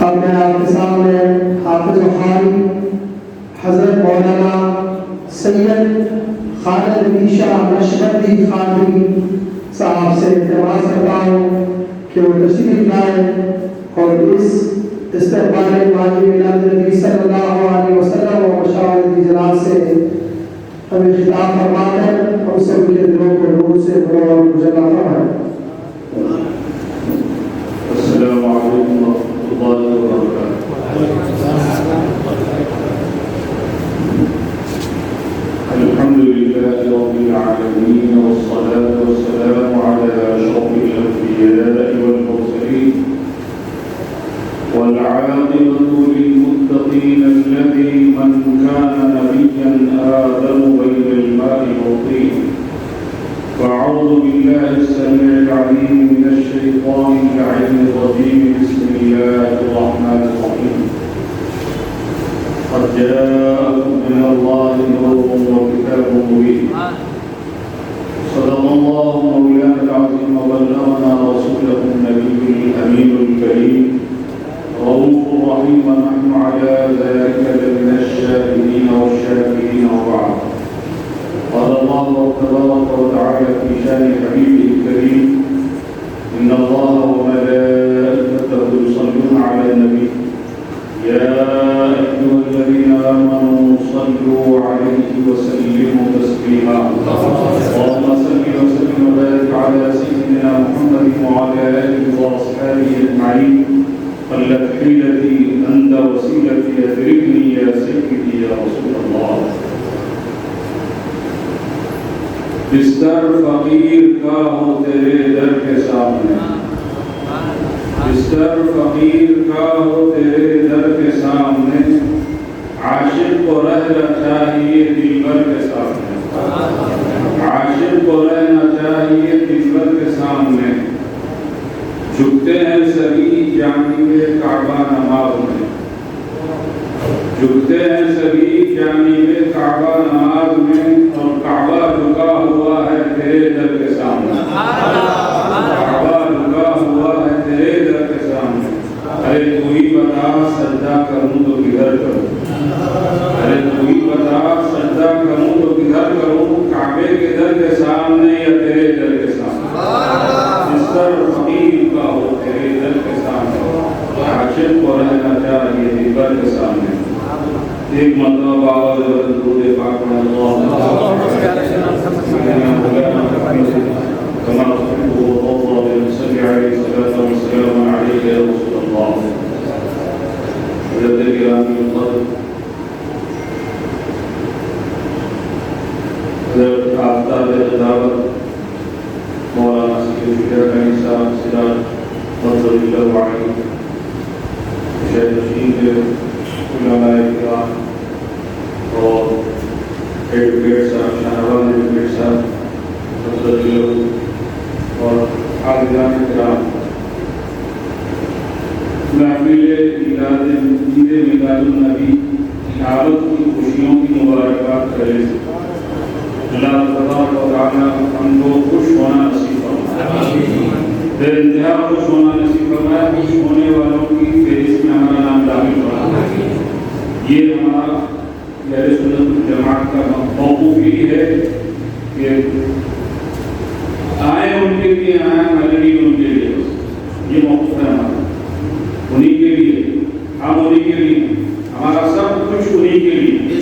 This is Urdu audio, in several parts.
اب میں آپ کے سامنے حافظ القاری حضرت مولانا سید خالد علی شاہ نقشبندی قادری صاحب سے التماس کرتا ہوں کہ وہ تشریف لائے اور اس استقبال واجب میلاد نبی صلی اللہ علیہ وسلم و مشاورت جناب سے ہمیں خطاب فرما کر ہم سب کے دلوں کو نور سے بھرا اور اجلا فرمائے۔ السلام علیکم ورحمۃ اللہ وبرکاتہ۔ الحمد للہ رب العالمین والصلاة والسلام علی اشرف الانبیاء والمرسلین والعاقبۃ للمتقین الذی من کان نبیا آدم بین الماء والطین۔ فأعوذ بالله السميع العليم من الشيطان اللعين الرجيم بسم الله الرحمن الرحيم۔ قد جاءكم من الله نور وكتاب مبين صدق الله مولانا العظيم وبلغنا رسوله النبي الأمين الكريم رؤوف رحيم ونحن على ذلك لمن الشاهدين والشاكرين وبعد۔ قال الله تبارك وتعالى في شان حبيبه الكريم إن الله وملائكته يصلون على النبي يا أيها الذين آمنوا صلوا عليه وسلموا تسليما اللهم صل وسلم وبارك على سيدنا محمد وعلى آله وأصحابه أجمعين قلت حيلتي أنت وسيلتي أدركني يا سيدي يا رسول الله۔ بستر فقیر کا ہو تیرے در کے سامنے، بستر فقیر کا ہو تیرے در کے سامنے، عاشق کو رہنا چاہیے دلبر کے سامنے، عاشق کو رہنا چاہیے دلبر کے سامنے۔ جھکتے ہیں سبھی جانب کعبہ نماز میں، جھکتے ہیں سبھی جانب کعبہ نماز میں، اور کعبہ جھکا ہوا ہے تیرے در کے سامنے، کعبہ جھکا ہوا ہے تیرے در کے سامنے۔ ارے تو ہی بتا سجدہ کروں تو کدھر کروں، ارے تو ہی بتا سجدہ کروں تو کدھر کروں، کعبے کے در کے سامنے یا تیرے در کے سامنے۔ بستر فقیر کا ہو تیرے در کے سامنے، عاشق کو رہنا چاہیے دلبر کے سامنے۔ ایک مرتبہ آواز درود پاک پڑھ اللہ كما تحب وترضى بنصلي عليه الصلاة والسلام عليك يا رسول الله۔ حضرت گرامی القدر حضرت آفتاب خطابت مولانا سید الحسین صاحب سراج فضل اللہ علیہ، شیخ رشید علماء کرام اور ایڈوکیٹ صاحب شاہنواز ایڈوکیٹ صاحب فضل اللہ اور حاضران کرام، محفل میلاد النبی کی حالت کی خوشیوں کی مبارکباد کرے۔ اللہ تبارک و تعالیٰ ہم کو خوش ہونا نصیب فرمائے، بے انتہا خوش ہونا نصیب فرمائے، خوش ہونے والوں کی فہرست میں ہمارا نام داخل فرمائے۔ یہ ہمارا اہل سنت الجماعت کا موقف یہ ہے کہ آئے ان کے لیے آئے مدنی ان کے لیے، یہ موقف ہے ہمارا، انہی کے لیے، ہم انہی کے لیے، ہمارا سب کچھ انہی کے لیے،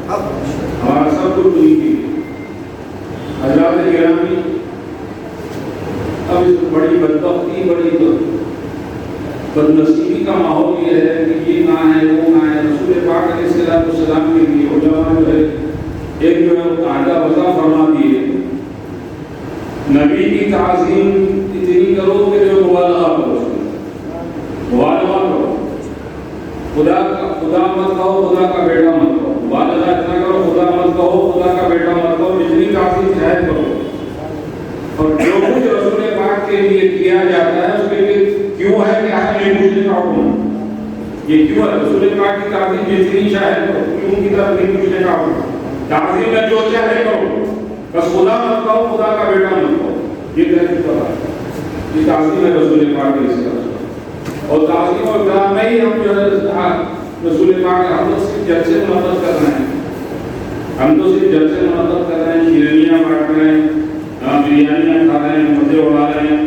ہمارا سب کچھ انہی کے لیے۔ حضرات گرامی، اب اس بڑی بدبختی، بڑی بدنصیبی کا ماحول یہ ہے کہ یہ نہ ہے وہ نہ ہے۔ رسول پاک علیہ السلام کے لیے علماء جو ہے ایک جو ہے قاعدہ وضع فرما دیے، نبی کی تعظیم اتنی کرو کہ جو مبالغہ کرو، مبالغہ کرو، خدا مت کہو، خدا کا بیٹا مت کہو، مبالغہ اتنا کرو، خدا مت کہو، خدا کا بیٹا مت کہو، جتنی تعظیم شاید کرو۔ اور جو کچھ رسول پاک کے لیے کیا جاتا ہے اس کے لیے کیوں ہے کہ اہل مسلم کا حکم، یہ کیوں ہے؟ رسول پاک کی تعظیم جتنی شاید کرو، کیوں کی طرف نہیں پوچھنے کا حکم، تعظیم میں جو چاہے کرو، بس خدا مت کہو، خدا کا بیٹا مت کہو، یہ تحقیق ہے، یہ تعظیم ہے رسول پاک کی۔ اور تعظیم اور اکرام میں ہی ہم جو ہے رسول پاک ہم تو صرف جلسے منعقد کر رہے ہیں، ہم تو صرف جلسے منعقد کر رہے ہیں، شیرینیاں بانٹ رہے ہیں، بریانیاں کھا رہے ہیں، مزے اڑا رہے ہیں،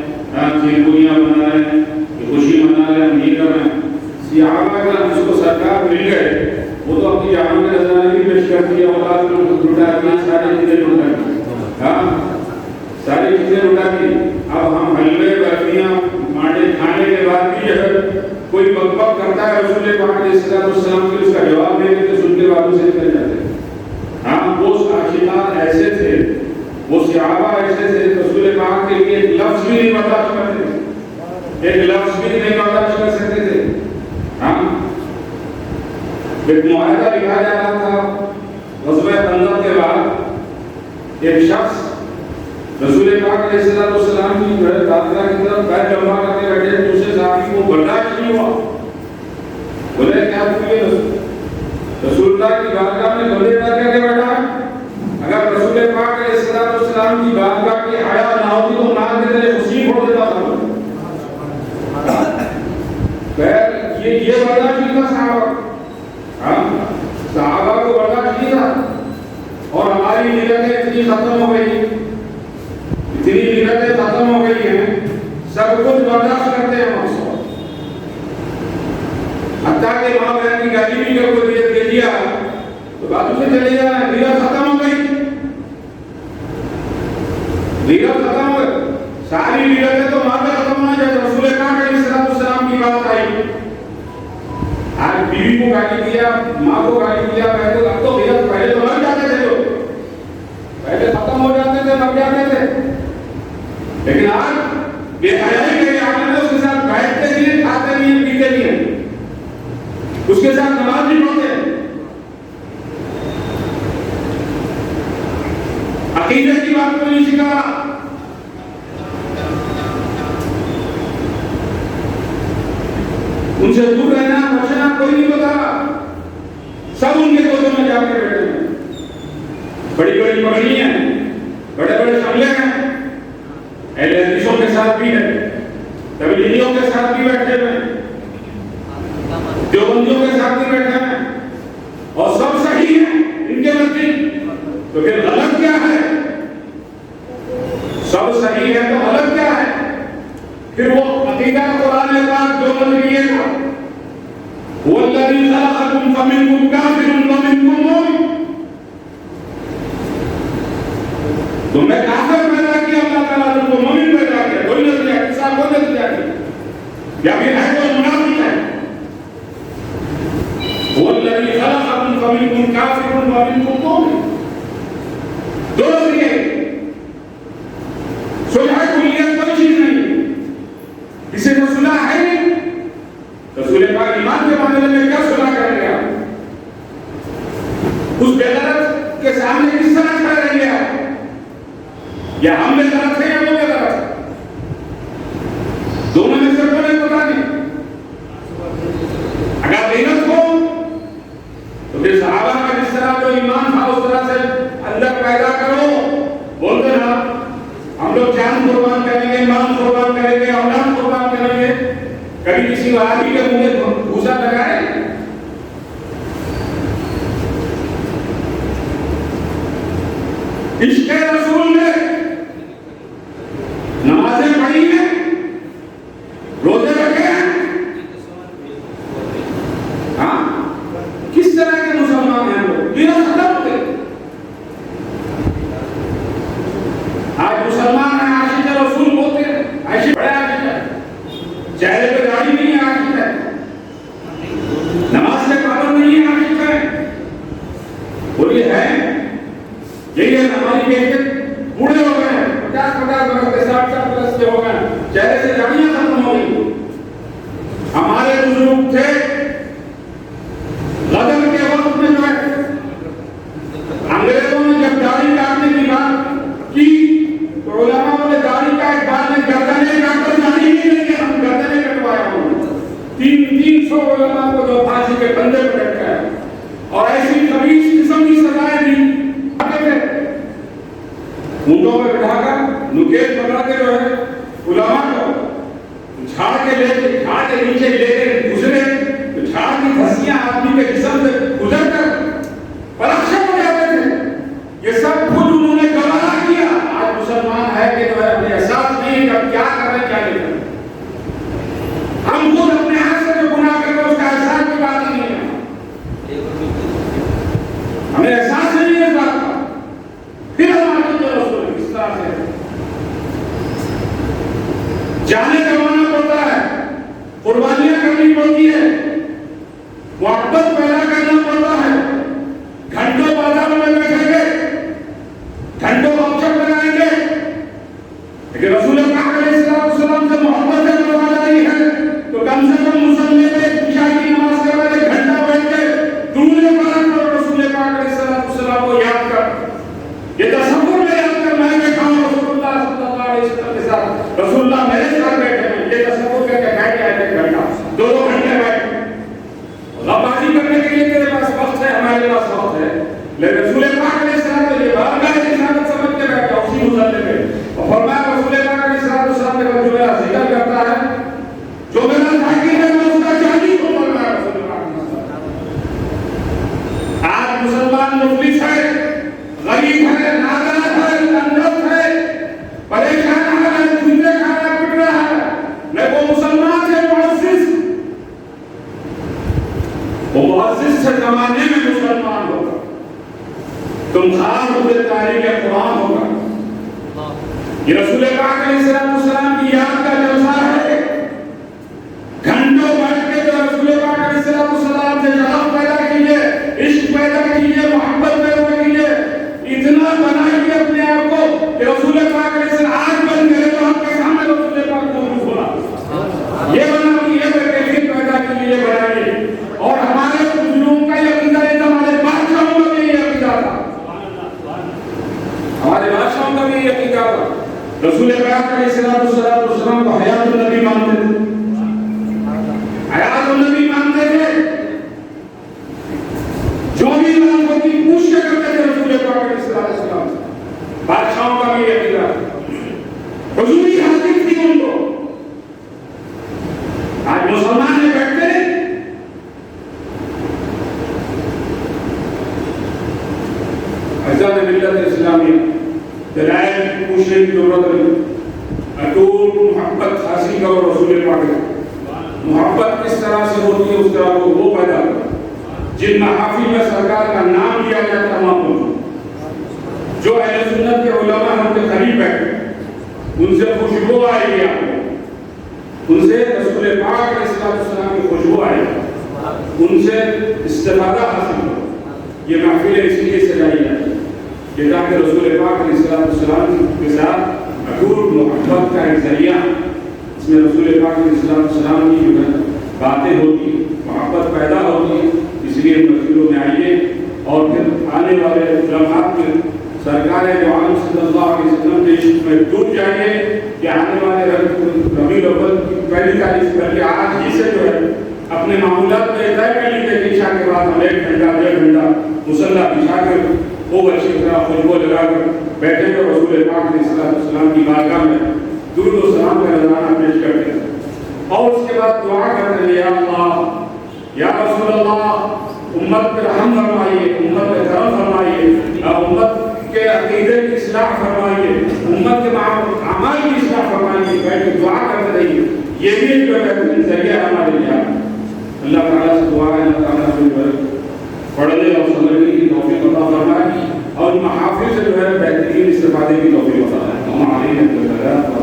کھیر پوریاں بنا رہے ہیں، خوشی منا رہے ہیں، ہم یہ کر رہے ہیں۔ صحابہ اگر ہم اس کو سرکار مل گئے وہ تو اپنی جانوں کے نظرانے بھی پیش کر دیا، اولاد کو لٹا دی، ساری چیزیں لٹا دی، ہاں ساری چیزیں لٹا دی۔ اب ہم حلوے برفیاں مانڈے کھانے کے بعد بھی جو ہے کوئی بک بک کرتا ہے رسول پاک علیہ السلام کے اس کا جواب دے کے سن کے بعدوں سے نکل جاتے ہیں۔ ہاں وہ عاشقان ایسے تھے، وہ صحابہ ایسے تھے، رسول پاک کے لیے ایک لفظ بھی نہیں برداشت کرتے تھے، ایک لفظ بھی نہیں برداشت کر سکتے تھے۔ ہاں ایک معاہدہ لکھا جا رہا تھا غزوہ خندق کے بعد، ایک شخص رسول پاک علیہ السلام کی دادگاہ کی طرف پیر لمبا کرتے بیٹھے، دوسرے صحابی کو برداشت نہیں ہوا، بولے کیا تمہیں رسول اللہ کی بارگاہ میں بندے کر کے بیٹھا؟ اگر رسول پاک علیہ السلام کی بارگاہ کی حیا نہ ہوتی تو نہ کے تیرے خوشی چھوڑ دیتا تھا۔ یہ برداشت نہیں تھا صحابہ، ہاں صحابہ کو برداشت نہیں تھا۔ اور ہماری ملتیں اتنی ختم ہو گئی، اتنی ملتیں ختم ہو گئی ہیں، سب کچھ برداشت کرتے ہیں ہم اس وقت، حتیٰ کہ ماں بہن کی گالی بھی جب کوئی دے دیا تو باتوں سے چلے جا رہے ہیں، غیرت ختم ہو گئی، غیرت ختم ہو گئی، ساری غیرتیں تو وہاں پہ ختم ہونا چاہیے۔ رسول پاک علیہ السلام کی بات آئی، آج بیوی کو گالی دیا، ماں کو گالی دیا، اب تو غیرت پہلے تو مر جاتے تھے، لوگ پہلے ختم ہو جاتے تھے، مر جاتے تھے، لیکن آج بے حیائی کے عالم میں اس کے ساتھ بیٹھتے بھی ہیں، کھاتے بھی ہیں، پیتے بھی ہیں، اس کے ساتھ نماز بھی پڑھتے ہیں۔ عقیدت کی بات کو نہیں سکھا، ان سے دور رہنا بچنا کوئی نہیں بتا، سب ان کے گودوں میں جا کے بیٹھے ہیں، بڑی بڑی پگڑی ہیں، بڑے بڑے شملے ہیں، اہل حدیثوں کے ساتھ بھی ہے، تبلیغیوں کے ساتھ بھی بیٹھے ہیں، دیوبندیوں کے ساتھ بھی بیٹھے ہیں، اور سب صحیح ہیں ان کے نزدیک، تو پھر غلط کیا ہے؟ سب صحیح ہے تو غلط کیا ہے؟ پھر وہ عقیدہ قرآن پاک جو بندگیے گا، وَالَّذِي خَلَقَكُمْ فَمِنْكُمْ كَافِرٌ وَمِنْكُمْ مُؤْمِنٌ، تم نے کافر پیدا کیا، اللہ تعالیٰ تم کو مومن پیدا کیا، کوئی نظریہ کسا کو نظریہ کیا، یا پھر ہے کوئی منافق ہے؟ وَالَّذِي خَلَقَكُمْ فَمِنْكُمْ كَافِرٌ وَمِنْكُمْ مُؤْمِنٌ، دو نظریے، صلح کلیت کوئی چیز نہیں، اسے تو صلح ہے نہیں، رسول پاک ایمان کے معاملے میں کیا صلح کریں گے آپ؟ اس بے غیرت کے سامنے کس طرح کھڑے رہیں گے آپ؟ یا ہم بے غیرت ہیں یا وہ بے غیرت ہیں؟ دونوں میں سے کوئی بتا نہیں۔ اگر غیرت ہو تو پھر صحابہ کا جس طرح جو ایمان تھا اس طرح سے اندر پیدا کرو، بولتے نا ہم لوگ جان قربان کریں گے، مال قربان کریں گے، اولاد قربان کریں گے، کبھی کسی وہابی کے منہ میں گھوسا لگائے؟ عشق رسول نے نمازیں پڑھی ہیں، روزے رکھے ہیں، ہاں کس طرح کے مسلمان ہیں وہ؟ غیرت ختم ہوتے، آج مسلمان ہیں عاشق رسول بولتے ہیں، عاشق بڑے عاشق ہے، چہرے پہ داڑھی نہیں ہے عاشق ہے، نماز سے پابند نہیں ہے عاشق ہے، بولیے ہے یہی ہے ہماری کیفیت؟ بوڑھے ہو گئے ہیں، 50 برس کے 60 برس کے ہو گئے ہیں، چہرے سے داڑیاں ختم ہو گئی۔ ہمارے بزرگ تھے غدر کے وقت میں جو ہے انگریزوں نے جب داڑھی کاٹنے کی بات کی تو علماء نے داڑھی کا ایک بار میں گردنیں کاٹ کر داڑھی نہیں لیں گے، ہم گردنیں کٹوایا ہوں، 300 علماء کو جو پھانسی کے بندے پر رکھا ہے، اور ایسی خبیث قسم کی سزائیں دی، اونٹوں پہ بٹھا کر نکیل پکڑ کے جو ہے علماء کو جھاڑ کے نیچے لے کے گزرے تو جھاڑ کی دھسیاں آدمی کے جسم سے گزر کر پلکشن ہو جاتے تھے. یہ سب خود انہوں نے گوارا کیا. آج مسلمان ہے کہ جو ہے اپنے احساس نہیں کہ کیا کر رہے کیا نہیں کر رہے. ہم خود اپنے ہاتھ سے جو گناہ کر رہے اس کا احساس کی بات نہیں ہے. ہمیں احساس نہیں ہے اس بات کا. پھر ہمارے جو رسول اس طرح سے جانے کروانا پڑتا ہے, قربانیاں کرنی پڑتی ہے, محبت پیدا کرنا پڑتا ہے. گھنٹوں بازاروں میں بیٹھیں گے, گھنٹوں گپشپ لگائیں گے, لیکن رسول پاک علیہ السلام سے محبت جب وفاداری ہے تو کم سے کم مسلمے پہ عشاء کی نماز کے بعد ایک گھنٹہ بیٹھ کے درود پاک پر رسول پاک علیہ السلام کو یاد کر, یہ تصور میں یاد کر میں بیٹھا ہوں رسول اللہ صلی اللہ علیہ وسلم کے ساتھ, رسول اللہ میرے ساتھ بیٹھے ہیں, یہ تصور کر کے بیٹھ جائے ایک گھنٹہ 2 گھنٹے بیٹھ غبازی کرنے کے لیے تیرے پاس وقت ہے, ہمارے پاس وقت ہے, لیکن رسول پاک علیہ السلام کے لیے بارگاہ رسالت سمجھ کے بیٹھا اسی مسئلے پہ. اور فرمایا رسول پاک علیہ السلام کے بعد جو میرا ذکر کرتا ہے, جو میرا ذاکر ہے, میں اس کا جانی ہوں. فرمایا رسول پاک علیہ السلام. آج مسلمان مفلس ہے, غریب ہے, نادار ہے, تندرست ہے, پریشان ہے, جوتے کھانا پٹ رہا ہے, لیکن وہ مسلمان ہے معزز, وہ معزز سے زمانے میں مسلمان ہوگا. تم خاص ہوتے تاریخ قرآن ہوگا. یہ رسول پاک علیہ السلام کی یاد کا جلسہ ہے. گھنٹوں بیٹھ کے جو رسول پاک علیہ السلام سے شغف پیدا کیجیے, عشق پیدا کیجیے, محبت پیدا کیجیے, اتنا بنائیے اپنے آپ کو کہ رسول پاک علیہ السلام آج بن گئے تو آپ کے سامنے رسول پاک موجود ہونا. یہ بنائیے, یہ کیفیت پیدا کیجیے, یہ بنائیے. اور ہمارے بزرگوں کا یہ عقیدہ ہے, ہمارے بادشاہوں کا بھی یہ عقیدہ تھا, ہمارے بادشاہوں کا بھی یہ عقیدہ تھا. رسول پاک علیہ السلام کو حیات النبی مانتے تھے, حیات النبی مانتے تھے. جو بھی بات ہوتی پوچھ کے کرتے تھے رسول پاک علیہ السلام سے. بادشاہوں کا بھی یہ عقیدہ تھا, حضوری حاصل تھی ان کو. آج مسلمان نے بیٹھتے ہیں, اجزاء ملت اسلامیہ دلائل پوچھنے کی ضرورت نہیں. اٹوٹ محبت حاصل کرو رسول پاک سے. محبت کس طرح سے ہوتی ہے اس طرح کو وہ پیدا کرو. جن محافل میں سرکار کا نام لیا جاتا ہے وہاں پہنچو. جو اہل سنت کے علماء ہم کے قریب بیٹھے, ان سے خوشبو آئے گی آپ کو, ان سے رسول پاک علیہ السلام کی خوشبو آئے گی, ان سے استفادہ حاصل کرو. یہ محفل اس لیے سجائی جاتی ہے کہ تاکہ رسول پاک علیہ السلام کے ساتھ اٹوٹ محبت کا ایک ذریعہ, اس میں رسول پاک علیہ السلام کی جو ہے باتیں ہوتی, محبت پیدا ہوتی. اس لیے مسجدوں میں آئیے اور پھر آنے والے لمحات میں سرکار دو عالم صلی اللہ علیہ وسلم کے عشق میں ڈوب جائیے کہ آنے والے ربیع الاول کی پہلی تاریخ بلکہ آج ہی سے جو ہے اپنے معمولات میں طے کر لیجیے کہ عشاء کے بعد ہم 1 گھنٹہ 1.5 گھنٹہ مصلی بچھا کر خوب اچھی طرح خوشبو لگا کر بیٹھے گا رسول پاک علیہ السلام کی بارگاہ میں درود و سلام کا نذرانہ پیش کرتے ہیں, اور اس کے بعد دعا کرتے ہیں, یا اللہ, یا رسول اللہ, امت پہ رحم فرمائیے, امت پہ کرم فرمائیے, امت کے عقیدے کی اصلاح فرمائیے, امت کے اعمال کی اصلاح فرمائیے. بیٹھ کے دعا کرتے رہیے. یہ بھی جو ہے ذریعہ ہمارے لیے. اللہ تعالیٰ سے دعا ہے, اللہ تعالیٰ سے پڑھنے اور سمجھنے کی توفیق عطا فرمائے, اور محافظ سے جو ہے بہترین استفادے کی توفیق عطا فرمائے.